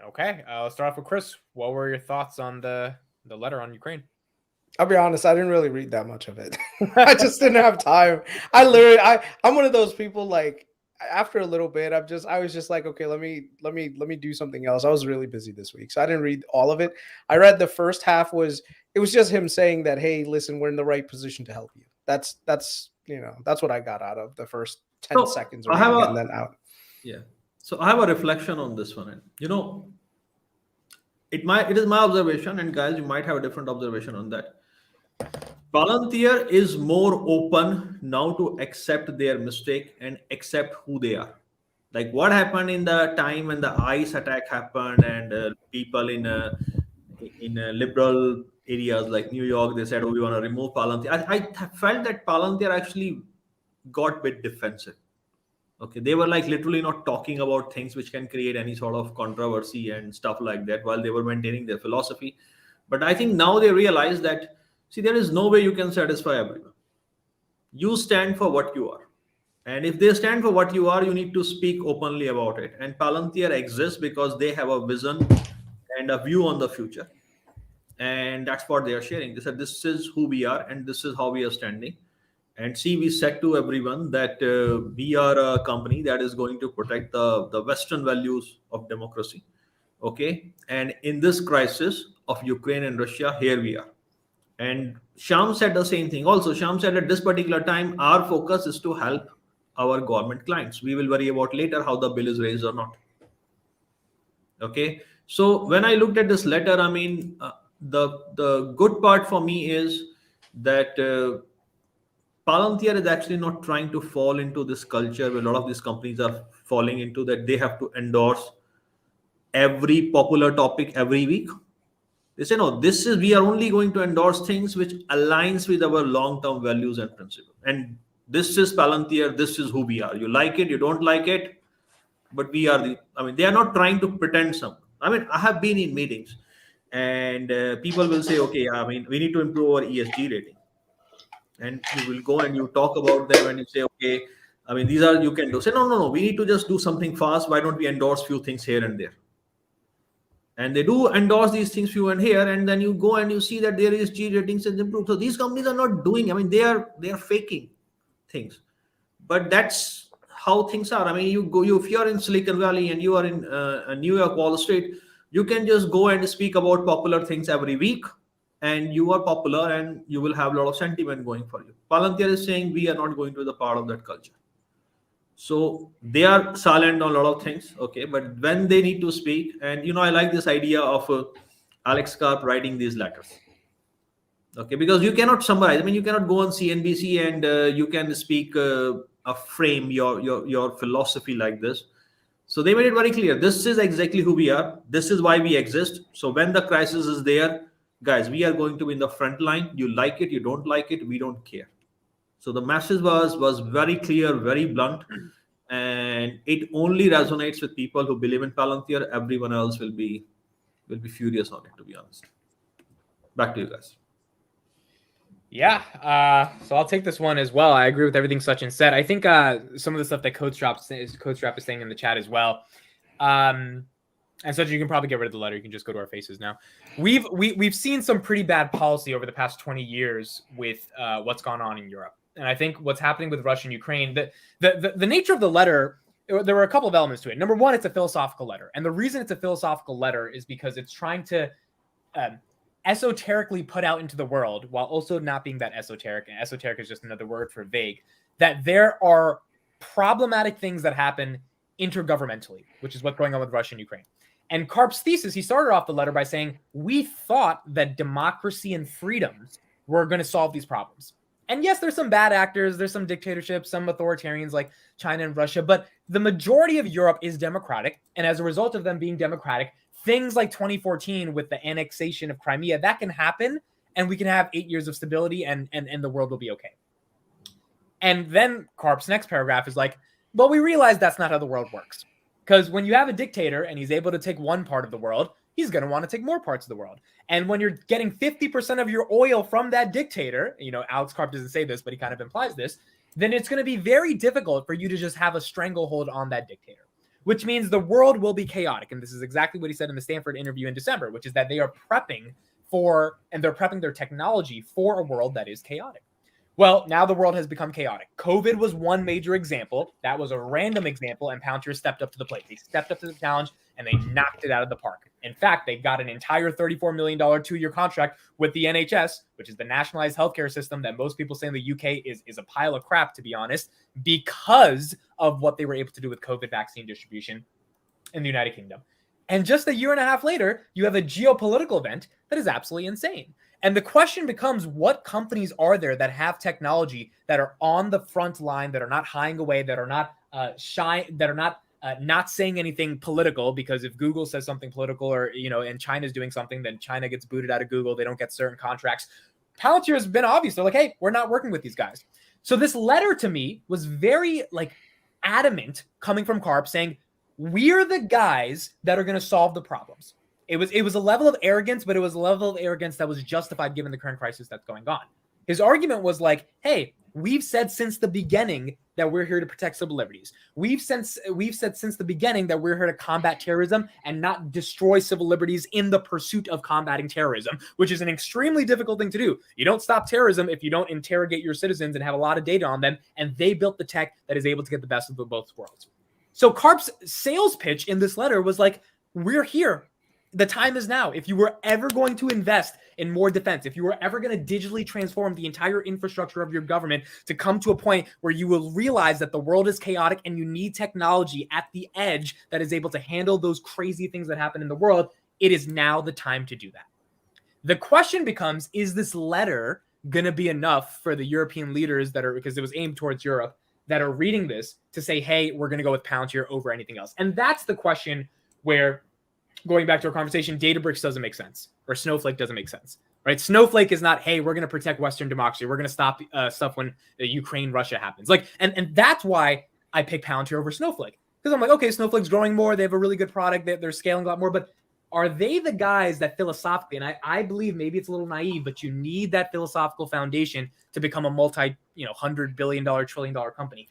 Okay, let's start off with Kris. What were your thoughts on the letter on Ukraine? I'll be honest, I didn't really read that much of it. I just didn't have time. I'm one of those people, like, after a little bit, I was just like, okay, let me do something else. I was really busy this week, so I didn't read all of it. I read the first half. It was just him saying that, hey, listen, we're in the right position to help you. That's what I got out of the first 10 So seconds of I have reading, and a then out. yeah. So I have a reflection on this one. And it is my observation, and guys, you might have a different observation on that. Palantir is more open now to accept their mistake and accept who they are. Like what happened in the time when the ICE attack happened, and people in liberal areas like New York, they said, "Oh, we want to remove Palantir." I felt that Palantir actually got a bit defensive. Okay, they were like literally not talking about things which can create any sort of controversy and stuff like that while they were maintaining their philosophy. But I think now they realize that, see, there is no way you can satisfy everyone. You stand for what you are. And if they stand for what you are, you need to speak openly about it. And Palantir exists because they have a vision and a view on the future. And that's what they are sharing. They said, this is who we are and this is how we are standing. And see, we said to everyone that we are a company that is going to protect the Western values of democracy. Okay. And in this crisis of Ukraine and Russia, here we are. And Sham said the same thing. Also, Sham said at this particular time, our focus is to help our government clients. We will worry about later how the bill is raised or not. Okay. So when I looked at this letter, I mean, the good part for me is that Palantir is actually not trying to fall into this culture where a lot of these companies are falling into, that they have to endorse every popular topic every week. They say, no, we are only going to endorse things which aligns with our long-term values and principles. And this is Palantir. This is who we are. You like it, you don't like it, but we are they are not trying to pretend something. I have been in meetings and people will say, okay, we need to improve our ESG rating. And you will go and you talk about them and you say, okay, these are, you can do. Say, no, we need to just do something fast. Why don't we endorse few things here and there? And they do endorse these things few and here, and then you go and you see that their ESG ratings has improved. So these companies are not doing, they are faking things. But that's how things are. If you are in Silicon Valley and you are in New York, Wall Street, you can just go and speak about popular things every week, and you are popular and you will have a lot of sentiment going for you. Palantir is saying we are not going to be the part of that culture. So they are silent on a lot of things, okay? But when they need to speak, and I like this idea of Alex Karp writing these letters, okay? Because you cannot summarize. You cannot go on CNBC and you can speak frame your philosophy like this. So they made it very clear. This is exactly who we are. This is why we exist. So when the crisis is there, guys, we are going to be in the front line. You like it, you don't like it, we don't care. So the message was very clear, very blunt, and it only resonates with people who believe in Palantir. Everyone else will be furious on it, to be honest. Back to you guys. Yeah, so I'll take this one as well. I agree with everything Sachin said. I think some of the stuff that Coach Strap is saying in the chat as well. And Sachin, you can probably get rid of the letter. You can just go to our faces now. We've seen some pretty bad policy over the past 20 years with what's gone on in Europe. And I think what's happening with Russia and Ukraine, the nature of the letter, there were a couple of elements to it. Number one, it's a philosophical letter. And the reason it's a philosophical letter is because it's trying to esoterically put out into the world, while also not being that esoteric, and esoteric is just another word for vague, that there are problematic things that happen intergovernmentally, which is what's going on with Russia and Ukraine. And Karp's thesis, he started off the letter by saying, we thought that democracy and freedoms were going to solve these problems. And yes, there's some bad actors, there's some dictatorships, some authoritarians like China and Russia, but the majority of Europe is democratic. And as a result of them being democratic, things like 2014 with the annexation of Crimea, that can happen, and we can have 8 years of stability and the world will be okay. And then Karp's next paragraph is like, well, we realize that's not how the world works. Because when you have a dictator and he's able to take one part of the world, he's going to want to take more parts of the world. And when you're getting 50% of your oil from that dictator, Alex Karp doesn't say this, but he kind of implies this, then it's going to be very difficult for you to just have a stranglehold on that dictator. which means the world will be chaotic. And this is exactly what he said in the Stanford interview in December, which is that they are prepping they're prepping their technology for a world that is chaotic. Well, now the world has become chaotic. COVID was one major example. That was a random example, and Palantir stepped up to the plate. They stepped up to the challenge, and they knocked it out of the park. In fact, they got an entire $34 million 2-year contract with the NHS, which is the nationalized healthcare system that most people say in the UK is a pile of crap, to be honest, because of what they were able to do with COVID vaccine distribution in the United Kingdom. And just a year and a half later, you have a geopolitical event that is absolutely insane. And the question becomes, what companies are there that have technology that are on the front line, that are not hiding away, that are not shy, that are not saying anything political? Because if Google says something political, or and China's doing something, then China gets booted out of Google. They don't get certain contracts. Palantir has been obvious. They're like, hey, we're not working with these guys. So this letter to me was very adamant, coming from Karp, saying we're the guys that are going to solve the problems. It was a level of arrogance, but it was a level of arrogance that was justified given the current crisis that's going on. His argument was like, hey, we've said since the beginning that we're here to protect civil liberties. We've said since the beginning that we're here to combat terrorism and not destroy civil liberties in the pursuit of combating terrorism, which is an extremely difficult thing to do. You don't stop terrorism if you don't interrogate your citizens and have a lot of data on them, and they built the tech that is able to get the best of both worlds. So Karp's sales pitch in this letter was like, we're here. The time is now. If you were ever going to invest in more defense, if you were ever going to digitally transform the entire infrastructure of your government to come to a point where you will realize that the world is chaotic and you need technology at the edge that is able to handle those crazy things that happen in the world, it is now the time to do that. The question becomes, is this letter going to be enough for the European leaders that are, because it was aimed towards Europe, that are reading this to say, hey, we're going to go with Palantir over anything else? And that's the question where, going back to our conversation, Databricks doesn't make sense, or Snowflake doesn't make sense, right? Snowflake is not, hey, we're going to protect Western democracy. We're going to stop stuff when Ukraine-Russia happens. And that's why I pick Palantir over Snowflake, because I'm like, okay, Snowflake's growing more. They have a really good product. They're scaling a lot more. But are they the guys that philosophically, and I believe maybe it's a little naive, but you need that philosophical foundation to become a $100 billion, trillion-dollar company.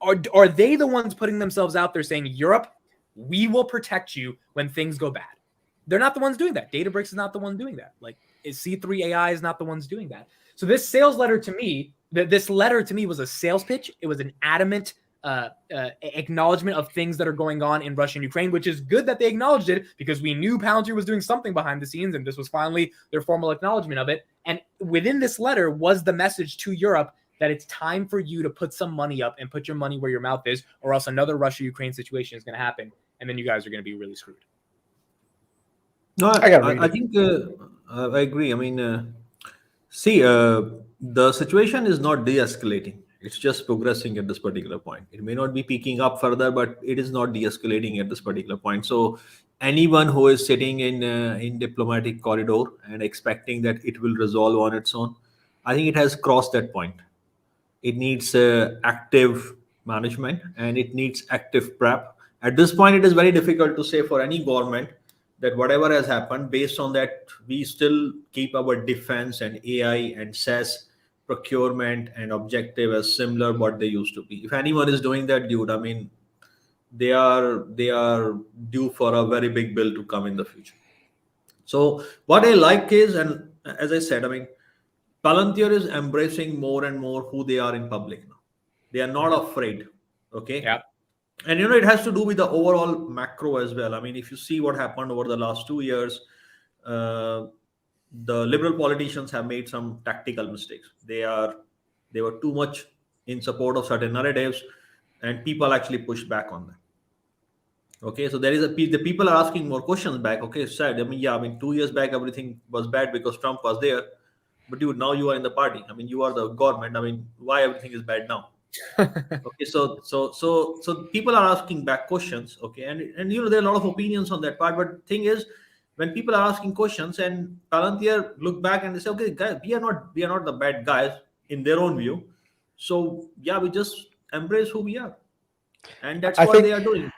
Are they the ones putting themselves out there saying, Europe, we will protect you when things go bad? They're not the ones doing that. Databricks is not the one doing that. C3 AI is not the ones doing that. So this letter to me was a sales pitch. It was an adamant acknowledgement of things that are going on in Russia and Ukraine, which is good that they acknowledged it, because we knew Palantir was doing something behind the scenes, and this was finally their formal acknowledgement of it. And within this letter was the message to Europe that it's time for you to put some money up and put your money where your mouth is, or else another Russia-Ukraine situation is going to happen, and then you guys are going to be really screwed. No, I think I agree. I mean, the situation is not de-escalating. It's just progressing at this particular point. It may not be peaking up further, but it is not de-escalating at this particular point. So anyone who is sitting in diplomatic corridor and expecting that it will resolve on its own, I think it has crossed that point. It needs active management, and it needs active prep. At this point, it is very difficult to say for any government that whatever has happened, based on that, we still keep our defense and AI and SaaS procurement and objective as similar what they used to be. If anyone is doing that, dude, I mean, they are due for a very big bill to come in the future. So what I like is, and as I said, I mean, Palantir is embracing more and more who they are in public now. They are not afraid. Okay. Yeah. And it has to do with the overall macro as well. I mean, if you see what happened over the last 2 years, the liberal politicians have made some tactical mistakes. They were too much in support of certain narratives, and people actually pushed back on them. Okay, so the people are asking more questions back. Okay, sad. I mean, 2 years back everything was bad because Trump was there, but dude, now you are in the party. I mean, you are the government. I mean, why everything is bad now? Okay, so people are asking back questions. Okay, and there are a lot of opinions on that part. But thing is, when people are asking questions and Palantir look back and they say, okay, guys, we are not the bad guys in their own view. So yeah, we just embrace who we are, and that's what they are doing.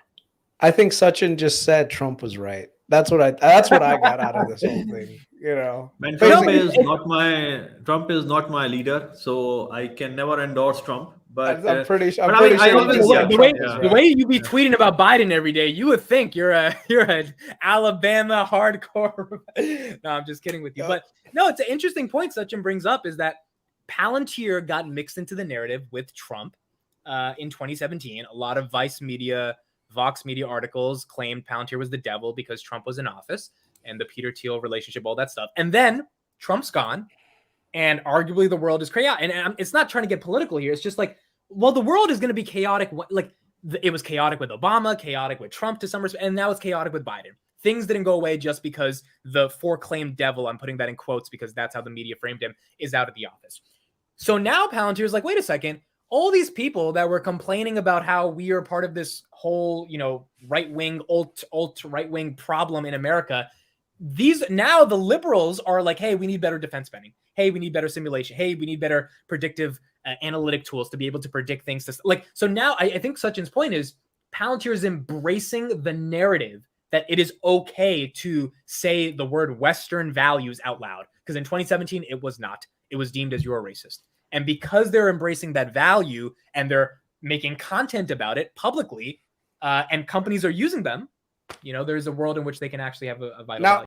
I think Sachin just said Trump was right. That's what I got out of this whole thing. Man, Trump is not my leader, so I can never endorse Trump. But I'm pretty sure. but I'm pretty I sure always- this yeah, the Trump way, is the right. way you be tweeting about Biden every day, you would think you're a Alabama hardcore. No, I'm just kidding with you. Yep. But no, it's an interesting point Sachin brings up is that Palantir got mixed into the narrative with Trump in 2017. A lot of Vox Media articles claimed Palantir was the devil because Trump was in office and the Peter Thiel relationship, all that stuff. And then Trump's gone, and arguably the world is chaotic. And it's not trying to get political here. It's just like, well, the world is going to be chaotic. Like it was chaotic with Obama, chaotic with Trump to some respect, and now it's chaotic with Biden. Things didn't go away just because the foreclaimed devil, I'm putting that in quotes because that's how the media framed him, is out of the office. So now Palantir is like, wait a second, all these people that were complaining about how we are part of this whole, right-wing, alt-right-wing problem in America, now the liberals are like, hey, we need better defense spending. Hey, we need better simulation. Hey, we need better predictive analytic tools to be able to predict things. So now I think Sachin's point is Palantir is embracing the narrative that it is okay to say the word Western values out loud. Because in 2017, it was not. It was deemed as you're a racist. And because they're embracing that value and they're making content about it publicly, and companies are using them, there's a world in which they can actually have a vital value.